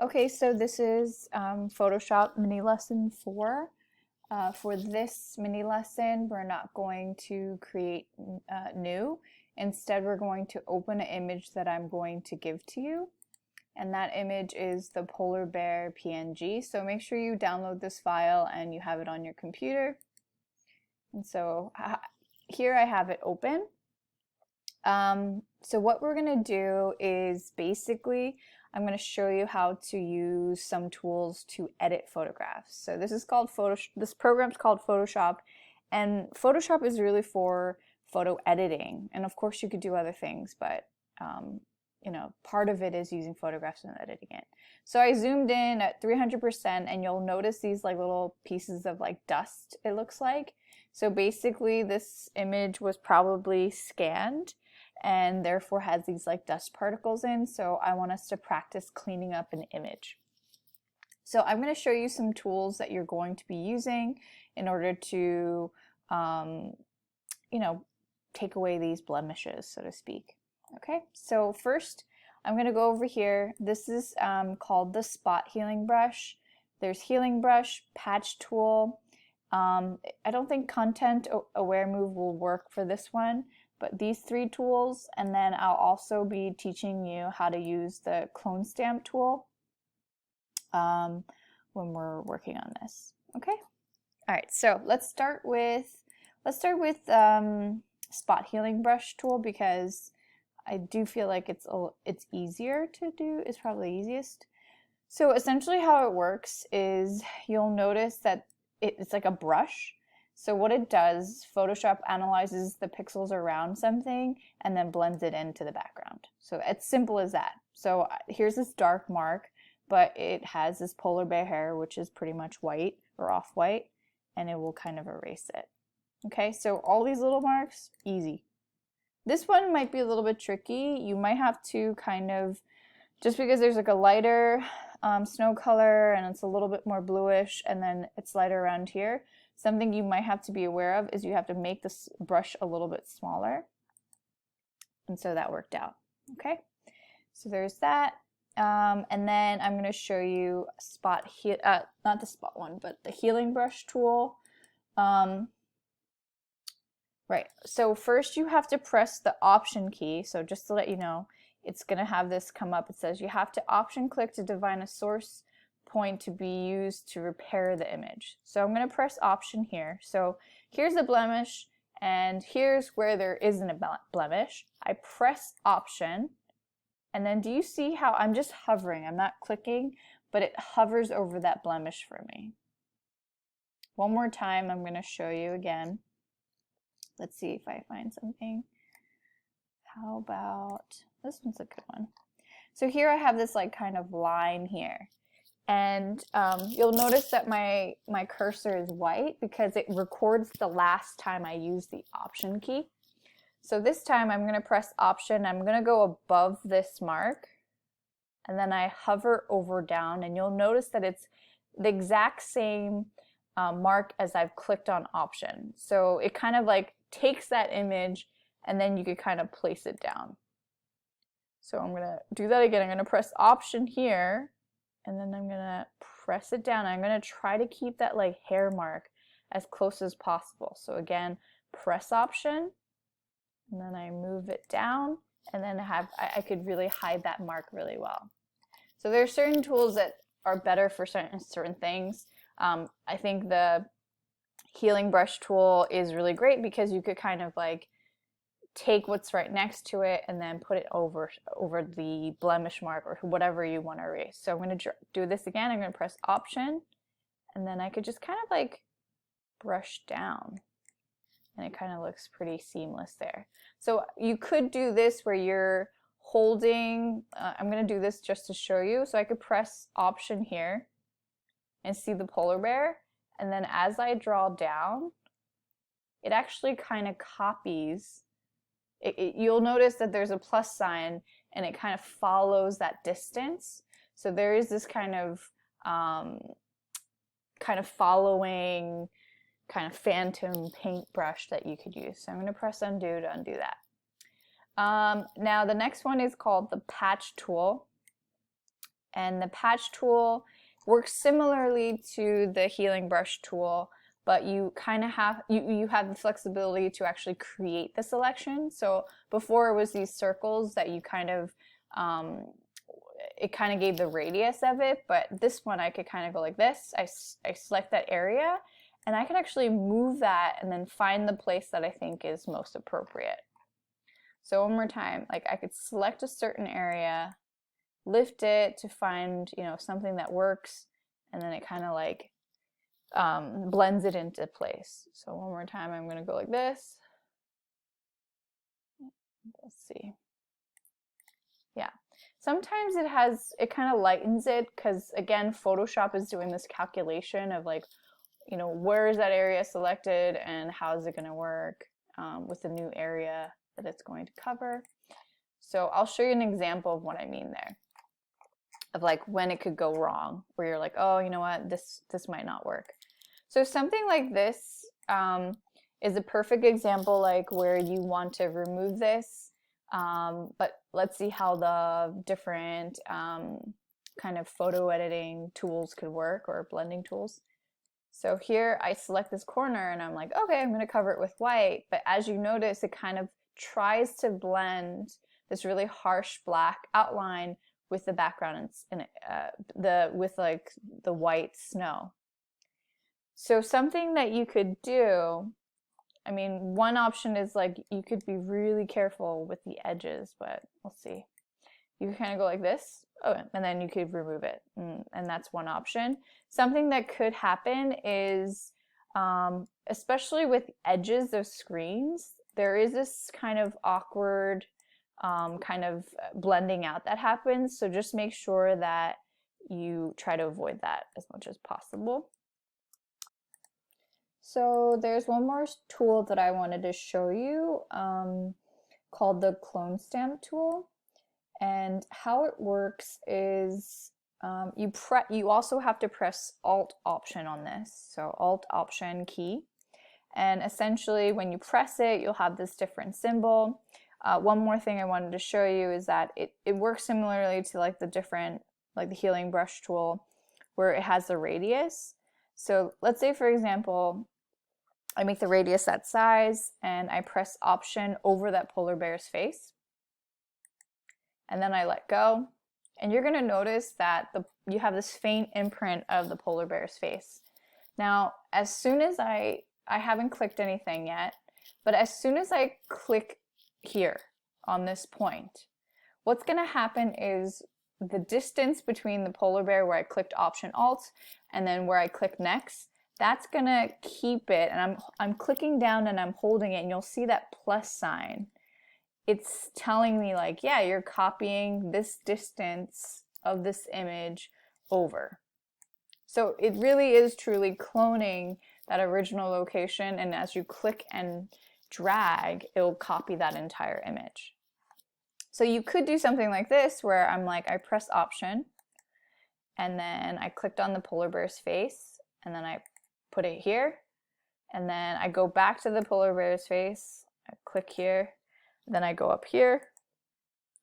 Okay, so this is Photoshop mini lesson 4. For this mini lesson, we're not going to create new. Instead, we're going to open an image that I'm going to give to you. And that image is the polar bear PNG. So make sure you download this file and you have it on your computer. And so here I have it open. So what we're going to do is basically I'm going to show you how to use some tools to edit photographs. So this is called this program's called Photoshop, and Photoshop is really for photo editing. And of course you could do other things, but you know, part of it is using photographs and editing it. So I zoomed in at 300% and you'll notice these like little pieces of like dust, it looks like. So basically this image was probably scanned and therefore has these like dust particles in. So I want us to practice cleaning up an image. So I'm going to show you some tools that you're going to be using in order to, you know, take away these blemishes, so to speak. Okay, so first I'm going to go over here. This is called the spot healing brush. There's healing brush, patch tool. I don't think content aware move will work for this one, but these three tools, and then I'll also be teaching you how to use the clone stamp tool when we're working on this. Okay. All right. So let's start with spot healing brush tool, because I do feel like it's easier to do. It's probably easiest. So essentially how it works is you'll notice that it's like a brush. So what it does, Photoshop analyzes the pixels around something and then blends it into the background. So it's simple as that. So here's this dark mark, but it has this polar bear hair, which is pretty much white or off-white, and it will kind of erase it. Okay, so all these little marks, easy. This one might be a little bit tricky. You might have to kind of, just because there's like a lighter snow color and it's a little bit more bluish and then it's lighter around here, something you might have to be aware of is you have to make this brush a little bit smaller. And so that worked out. Okay, so there's that. And then I'm going to show you not the spot one, but the healing brush tool. Right, so first you have to press the Option key. So just to let you know, it's going to have this come up. It says you have to Option click to define a source point to be used to repair the image. So I'm going to press Option here. So here's a blemish, and here's where there isn't a blemish. I press Option, and then do you see how I'm just hovering? I'm not clicking, but it hovers over that blemish for me. One more time, I'm going to show you again. Let's see if I find something. How about, this one's a good one. So here I have this like kind of line here. And you'll notice that my cursor is white because it records the last time I used the Option key. So this time I'm going to press Option. I'm going to go above this mark. And then I hover over down. And you'll notice that it's the exact same mark as I've clicked on Option. So it kind of like takes that image and then you could kind of place it down. So I'm going to do that again. I'm going to press Option here and then I'm going to press it down. I'm going to try to keep that like hair mark as close as possible. So again, press Option and then I move it down, and then I could really hide that mark really well. So there are certain tools that are better for certain things. I think the healing brush tool is really great because you could kind of like take what's right next to it and then put it over the blemish mark or whatever you want to erase. So I'm going to do this again. I'm going to press Option, and then I could just kind of like brush down, and it kind of looks pretty seamless there. So you could do this where you're holding, I'm going to do this just to show you. So I could press Option here and see the polar bear, and then as I draw down, it actually kind of copies. You'll notice that there's a plus sign and it kind of follows that distance. So there is this kind of following kind of phantom paintbrush that you could use. So I'm going to press Undo to undo that. Now the next one is called the patch tool. And the patch tool works similarly to the healing brush tool, but you kind of have you have the flexibility to actually create the selection. So before it was these circles that you kind of it kind of gave the radius of it, but this one I could kind of go like this. I select that area, and I can actually move that and then find the place that I think is most appropriate. So one more time, like I could select a certain area, lift it to find, you know, something that works, and then it kind of like blends it into place. So one more time, I'm going to go like this. Let's see. Yeah. Sometimes it kind of lightens it because, again, Photoshop is doing this calculation of like, you know, where is that area selected and how is it going to work with the new area that it's going to cover. So I'll show you an example of what I mean there, of like when it could go wrong, where you're like, oh, you know what, this might not work. So something like this is a perfect example, like where you want to remove this, but let's see how the different kind of photo editing tools could work, or blending tools. So here I select this corner and I'm like, okay, I'm going to cover it with white, but as you notice, it kind of tries to blend this really harsh black outline with the background and with like the white snow. So something that you could do, I mean, one option is like you could be really careful with the edges, but we'll see. You can kind of go like this, oh, and then you could remove it, and that's one option. Something that could happen is, especially with edges of screens, there is this kind of awkward kind of blending out that happens. So just make sure that you try to avoid that as much as possible. So there's one more tool that I wanted to show you called the clone stamp tool. And how it works is you also have to press Alt Option on this. So Alt Option key. And essentially when you press it, you'll have this different symbol. One more thing I wanted to show you is that it works similarly to like the different, like the healing brush tool, where it has the radius. So let's say, for example, I make the radius that size and I press Option over that polar bear's face. And then I let go. And you're going to notice that you have this faint imprint of the polar bear's face. Now, as soon as I haven't clicked anything yet, but as soon as I click here on this point, what's going to happen is the distance between the polar bear where I clicked Option Alt and then where I click next, that's going to keep it. And I'm clicking down and I'm holding it, and you'll see that plus sign. It's telling me like, yeah, you're copying this distance of this image over. So it really is truly cloning that original location, and as you click and drag, it'll copy that entire image. So you could do something like this where I'm like, I press Option and then I clicked on the polar bear's face and then I put it here, and then I go back to the polar bear's face, I click here, then I go up here,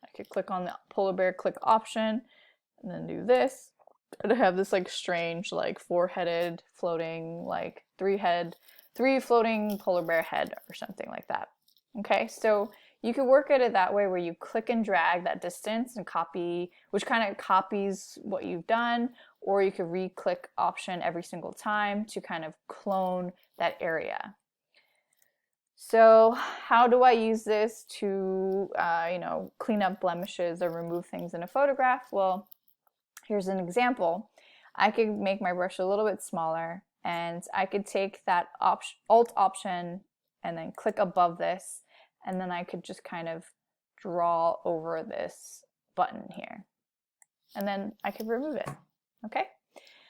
I could click on the polar bear, click Option, and then do this. And I have this like strange like four-headed floating like three floating polar bear head or something like that. Okay, so you could work at it that way, where you click and drag that distance and copy, which kind of copies what you've done, or you could re-click Option every single time to kind of clone that area. So how do I use this to, you know, clean up blemishes or remove things in a photograph? Well, here's an example. I could make my brush a little bit smaller, and I could take that Alt Option and then click above this, and then I could just kind of draw over this button here. And then I could remove it. Okay?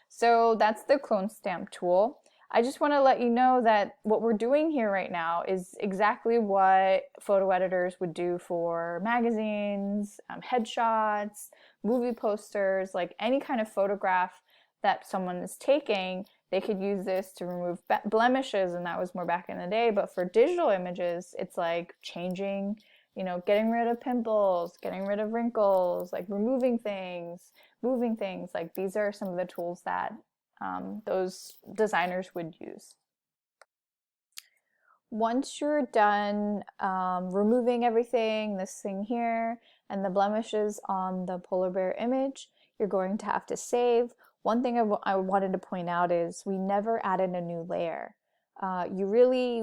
So that's the clone stamp tool. I just want to let you know that what we're doing here right now is exactly what photo editors would do for magazines, headshots, movie posters, like any kind of photograph that someone is taking. They could use this to remove blemishes, and that was more back in the day. But for digital images, it's like changing you know, getting rid of pimples, getting rid of wrinkles, like removing things, moving things. Like these are some of the tools that those designers would use. Once you're done removing everything, this thing here, and the blemishes on the polar bear image, you're going to have to save. One thing I wanted to point out is we never added a new layer. You really,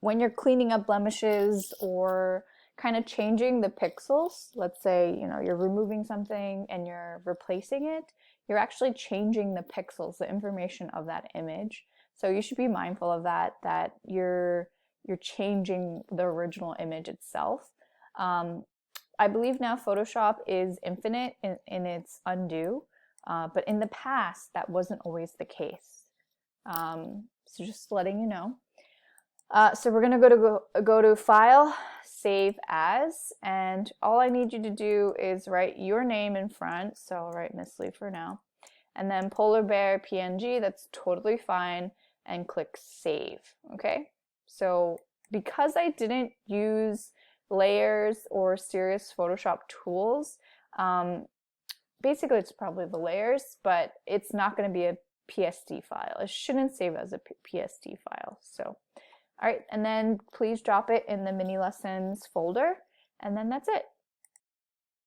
when you're cleaning up blemishes or kind of changing the pixels, let's say, you know, you're removing something and you're replacing it, you're actually changing the pixels, the information of that image. So you should be mindful of that, that you're changing the original image itself. I believe now Photoshop is infinite in its undo, but in the past that wasn't always the case. So just letting you know. So we're gonna go to File, Save As, and all I need you to do is write your name in front. So I'll write Miss Lee for now, and then Polar Bear PNG. That's totally fine, and click Save. Okay. So because I didn't use layers or serious Photoshop tools, basically it's probably the layers, but it's not going to be a PSD file. It shouldn't save as a PSD file. So, all right, and then please drop it in the mini lessons folder, and then that's it.